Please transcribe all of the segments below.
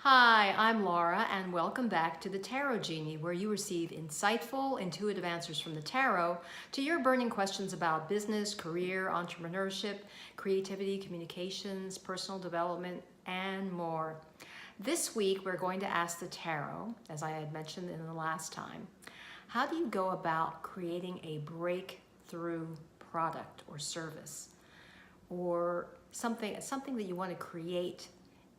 Hi, I'm Laura, and welcome back to the Tarot Genie, where you receive insightful, intuitive answers from the tarot to your burning questions about business, career, entrepreneurship, creativity, communications, personal development, and more. This week, we're going to ask the tarot, as I had mentioned in the last time, how do you go about creating a breakthrough product or service, or something that you want to create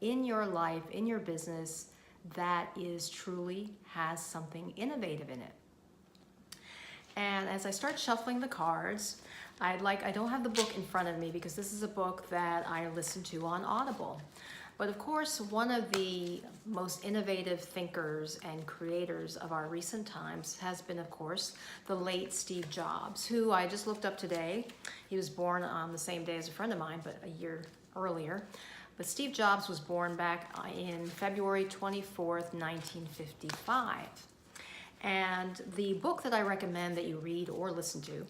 in your life, in your business, that is truly has something innovative in it. And as I start shuffling the cards, I don't have the book in front of me because this is a book that I listen to on Audible. But of course, one of the most innovative thinkers and creators of our recent times has been, of course, the late Steve Jobs, who I just looked up today. He was born on the same day as a friend of mine, but a year earlier. But Steve Jobs was born back in February 24th, 1955. And the book that I recommend that you read or listen to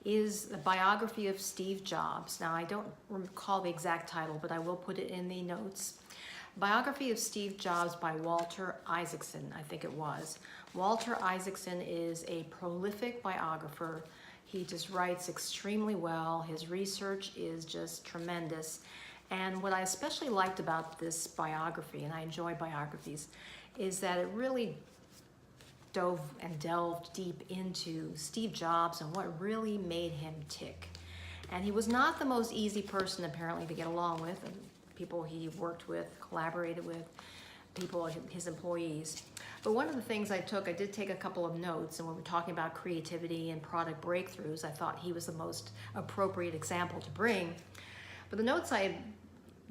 is the biography of Steve Jobs. Now, I don't recall the exact title, but I will put it in the notes. Biography of Steve Jobs by Walter Issacson, I think it was. Walter Issacson is a prolific biographer. He just writes extremely well. His research is just tremendous. And what I especially liked about this biography, and I enjoy biographies, is that it really delved deep into Steve Jobs and what really made him tick. And he was not the most easy person apparently to get along with, and people he worked with, collaborated with, people, his employees. But one of the things I did take a couple of notes, and when we're talking about creativity and product breakthroughs, I thought he was the most appropriate example to bring. But the notes I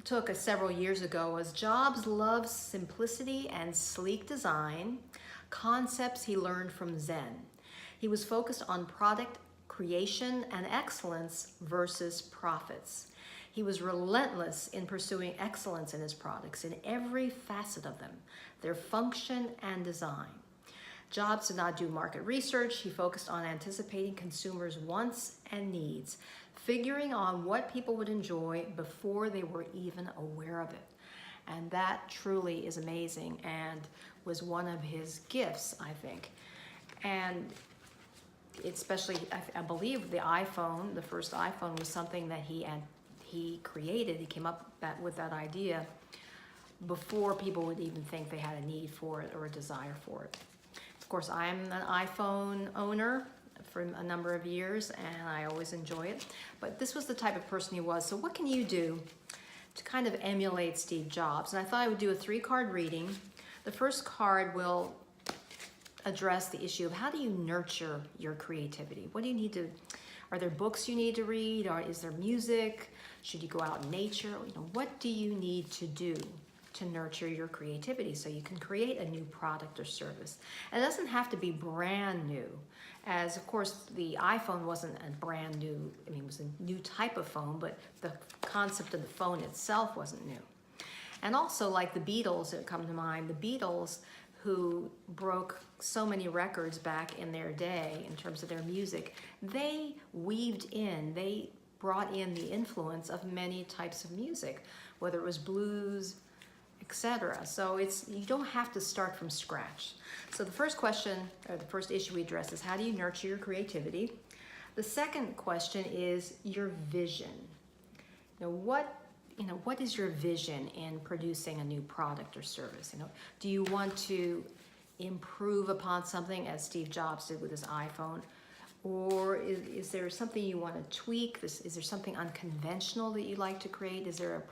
took several years ago was Jobs loves simplicity and sleek design, concepts he learned from Zen. He was focused on product creation and excellence versus profits. He was relentless in pursuing excellence in his products in every facet of them, their function and design. Jobs did not do market research. He focused on anticipating consumers' wants and needs, figuring on what people would enjoy before they were even aware of it. And that truly is amazing and was one of his gifts, I think. And especially, I believe the iPhone, the first iPhone, was something that he created. He came up with that idea before people would even think they had a need for it or a desire for it. Of course, I'm an iPhone owner for a number of years, and I always enjoy it. But this was the type of person he was. So what can you do to kind of emulate Steve Jobs? And I thought I would do a 3-card reading. The first card will address the issue of how do you nurture your creativity? What do you need to, are there books you need to read? Or is there music? Should you go out in nature? What do you need to do to nurture your creativity so you can create a new product or service? And it doesn't have to be brand new, as of course the iPhone wasn't a brand new, it was a new type of phone, but the concept of the phone itself wasn't new. And also, like the Beatles that come to mind, the Beatles, who broke so many records back in their day in terms of their music, they brought in the influence of many types of music, whether it was blues, etc. So you don't have to start from scratch. So the first question, or the first issue we address, is how do you nurture your creativity? The second question is your vision. What is your vision in producing a new product or service? Do you want to improve upon something, as Steve Jobs did with his iPhone? Or is there something you want to tweak? Is there something unconventional that you'd like to create? Is there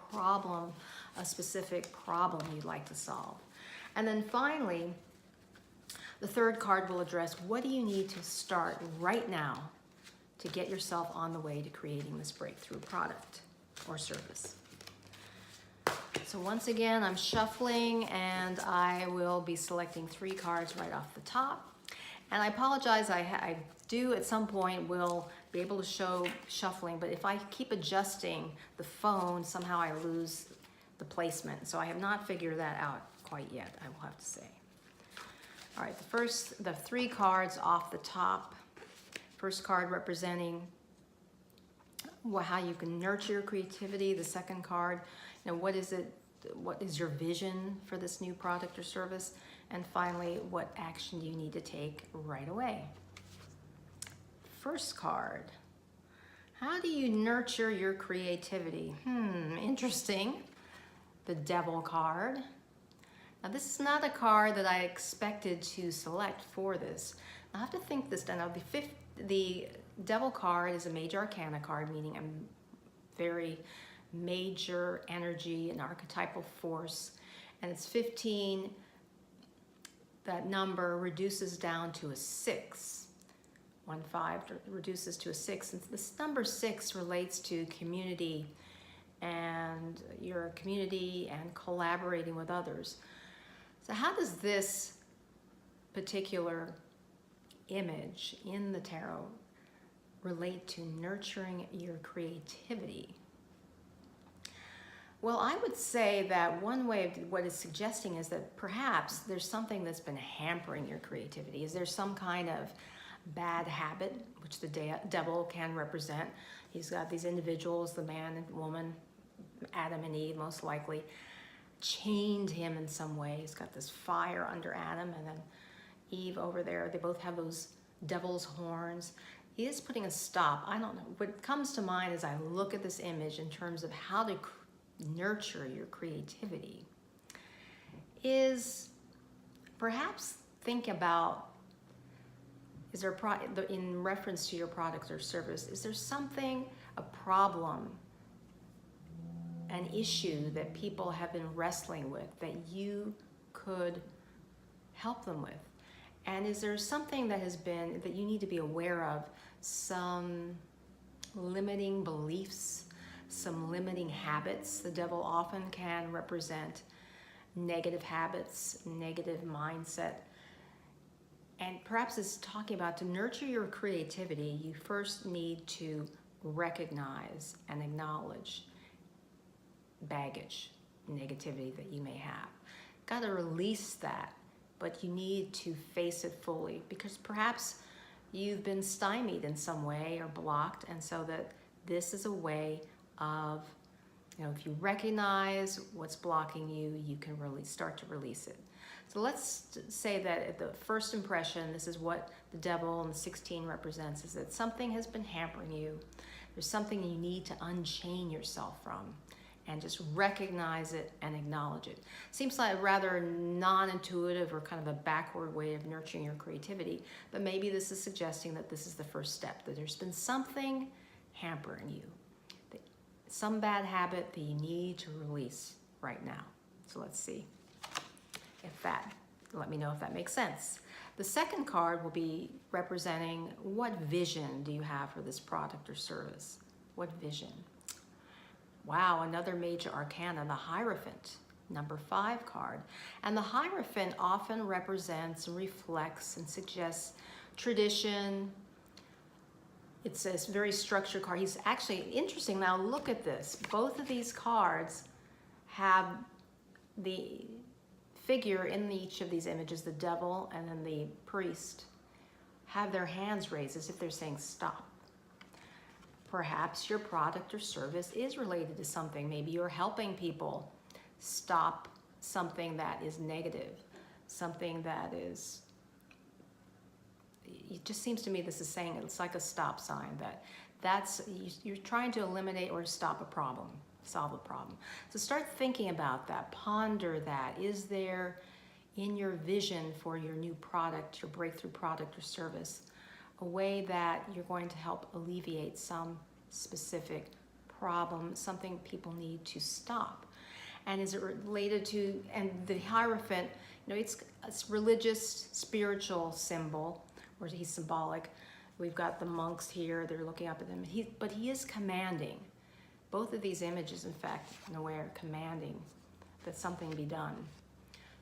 a specific problem you'd like to solve? And then finally, the third card will address what do you need to start right now to get yourself on the way to creating this breakthrough product or service. So once again, I'm shuffling, and I will be selecting 3 cards right off the top. And I apologize, I do at some point will be able to show shuffling, but if I keep adjusting the phone, somehow I lose the placement. So I have not figured that out quite yet, I will have to say. All right, the 3 cards off the top. First card representing how you can nurture your creativity. The second card, what is it what is your vision for this new product or service? And finally, what action do you need to take right away? First card. How do you nurture your creativity? Interesting. The Devil card. Now this is not a card that I expected to select for this. I have to think this down. Now the Devil card is a major arcana card, meaning a very major energy, an archetypal force, and it's 15. That number reduces down to a 6. 1-5 reduces to a 6. And this number 6 relates to community and your community and collaborating with others. So how does this particular image in the tarot relate to nurturing your creativity? Well, I would say that one way of what it's suggesting is that perhaps there's something that's been hampering your creativity. Is there some kind of bad habit, which the devil can represent? He's got these individuals, the man and woman, Adam and Eve most likely, chained him in some way. He's got this fire under Adam and then Eve over there. They both have those devil's horns. He is putting a stop. I don't know. What comes to mind as I look at this image in terms of how to nurture your creativity is perhaps think about, is there in reference to your product or service, is there something, a problem, an issue that people have been wrestling with that you could help them with? And is there something that you need to be aware of, some limiting beliefs, some limiting habits? The devil often can represent negative habits, negative mindset. And perhaps it's talking about, to nurture your creativity, you first need to recognize and acknowledge baggage, negativity that you may have. Got to release that, but you need to face it fully, because perhaps you've been stymied in some way or blocked, and so that this is a way of, if you recognize what's blocking you, you can really start to release it. So let's say that at the first impression, this is what the devil and the 16 represents, is that something has been hampering you. There's something you need to unchain yourself from, and just recognize it and acknowledge it. Seems like a rather non-intuitive or kind of a backward way of nurturing your creativity, but maybe this is suggesting that this is the first step, that there's been something hampering you, some bad habit that you need to release right now. So let's see let me know if that makes sense. The second card will be representing, what vision do you have for this product or service? What vision? Wow, another major arcana, the Hierophant, number 5 card. And the Hierophant often represents and reflects and suggests tradition. It's a very structured card. He's actually interesting. Now look at this. Both of these cards have the figure in each of these images, the devil and then the priest, have their hands raised as if they're saying stop. Perhaps your product or service is related to something. Maybe you're helping people stop something that is negative, something that is, it just seems to me this is saying, it's like a stop sign, you're trying to eliminate or stop a problem, solve a problem. So start thinking about that, ponder that. Is there in your vision for your new product, your breakthrough product or service, a way that you're going to help alleviate some specific problem, something people need to stop? And is it related to, and the Hierophant, it's a religious, spiritual symbol, or he's symbolic. We've got the monks here, they're looking up at him, but he is commanding. Both of these images, in fact, in a way, are commanding that something be done.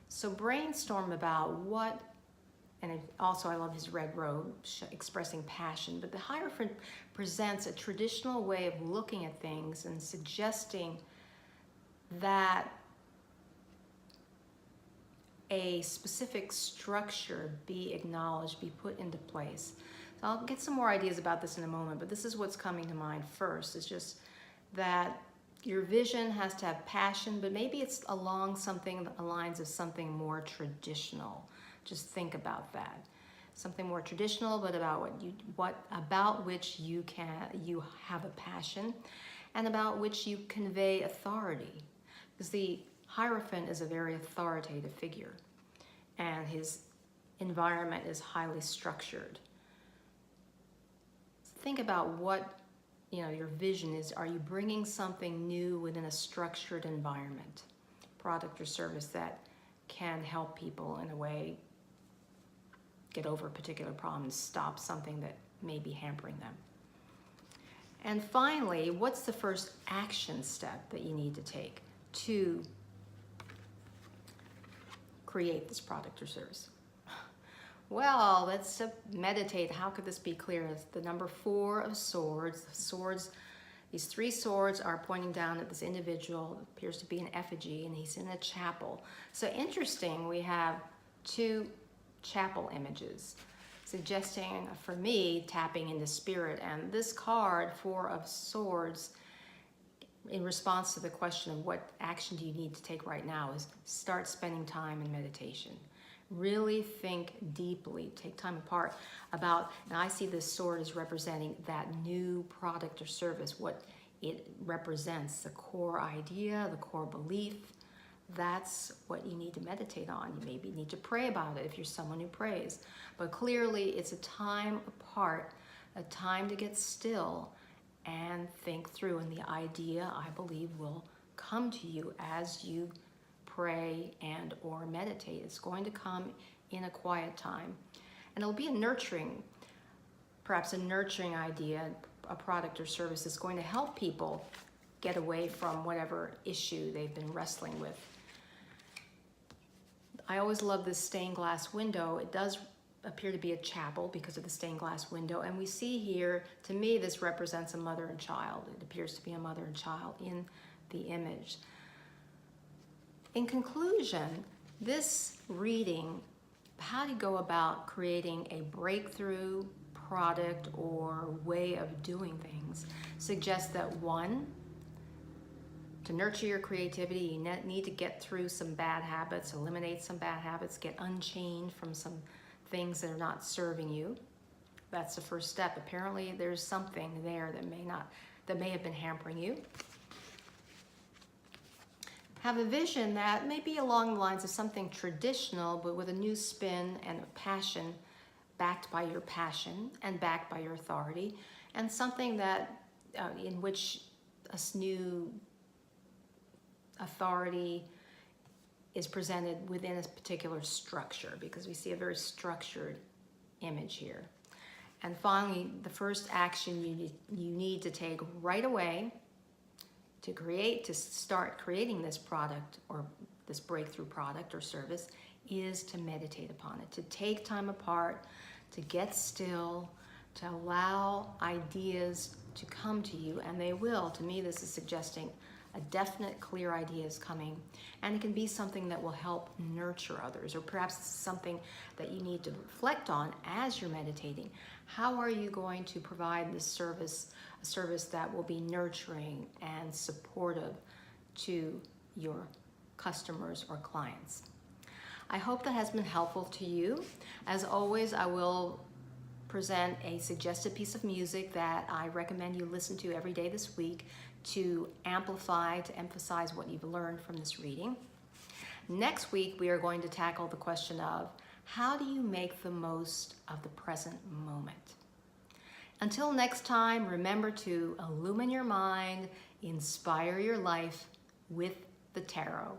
So brainstorm about what, and also I love his red robe, expressing passion, but the Hierophant presents a traditional way of looking at things and suggesting that a specific structure be acknowledged, be put into place. So I'll get some more ideas about this in a moment, but this is what's coming to mind first. It's just that Your vision has to have passion, but maybe it's along something that aligns with something more traditional. Just think about that. Something more traditional, but about which you have a passion, and about which you convey authority. Because the Hierophant is a very authoritative figure, and his environment is highly structured. Think about what your vision is. Are you bringing something new within a structured environment, product or service that can help people in a way get over a particular problem and stop something that may be hampering them? And finally, what's the first action step that you need to take to create this product or service? Well, let's meditate. How could this be clear? It's the number 4 of swords. These 3 swords are pointing down at this individual. It appears to be an effigy, and he's in a chapel. So interesting, we have 2 chapel images, suggesting, for me, tapping into spirit. And this card, 4 of swords, in response to the question of what action do you need to take right now, is start spending time in meditation. Really think deeply, take time apart about, and I see this sword as representing that new product or service, what it represents, the core idea, the core belief. That's what you need to meditate on. You maybe need to pray about it if you're someone who prays. But clearly it's a time apart, a time to get still and think through. And the idea, I believe, will come to you as you pray and or meditate. It's going to come in a quiet time. And it'll be perhaps a nurturing idea, a product or service that's going to help people get away from whatever issue they've been wrestling with. I always love this stained glass window. It does appear to be a chapel because of the stained glass window. And we see here, to me, this represents a mother and child. It appears to be a mother and child in the image. In conclusion, this reading, how to go about creating a breakthrough product or way of doing things, suggests that 1, to nurture your creativity, you need to get through some bad habits, eliminate some bad habits, get unchained from some things that are not serving you. That's the first step. Apparently there's something there that may have been hampering you. Have a vision that may be along the lines of something traditional, but with a new spin and a passion, backed by your passion and backed by your authority, and something that in which a new authority is presented within a particular structure, because we see a very structured image here. And finally, the first action you need to take right away to start creating this product or this breakthrough product or service is to meditate upon it, to take time apart, to get still, to allow ideas to come to you, and they will. To me, this is suggesting a definite, clear idea is coming, and it can be something that will help nurture others, or perhaps something that you need to reflect on as you're meditating. How are you going to provide this service, a service that will be nurturing and supportive to your customers or clients? I hope that has been helpful to you. As always, I will present a suggested piece of music that I recommend you listen to every day this week to amplify, to emphasize what you've learned from this reading. Next week, we are going to tackle the question of how do you make the most of the present moment? Until next time, remember to illumine your mind, inspire your life with the tarot.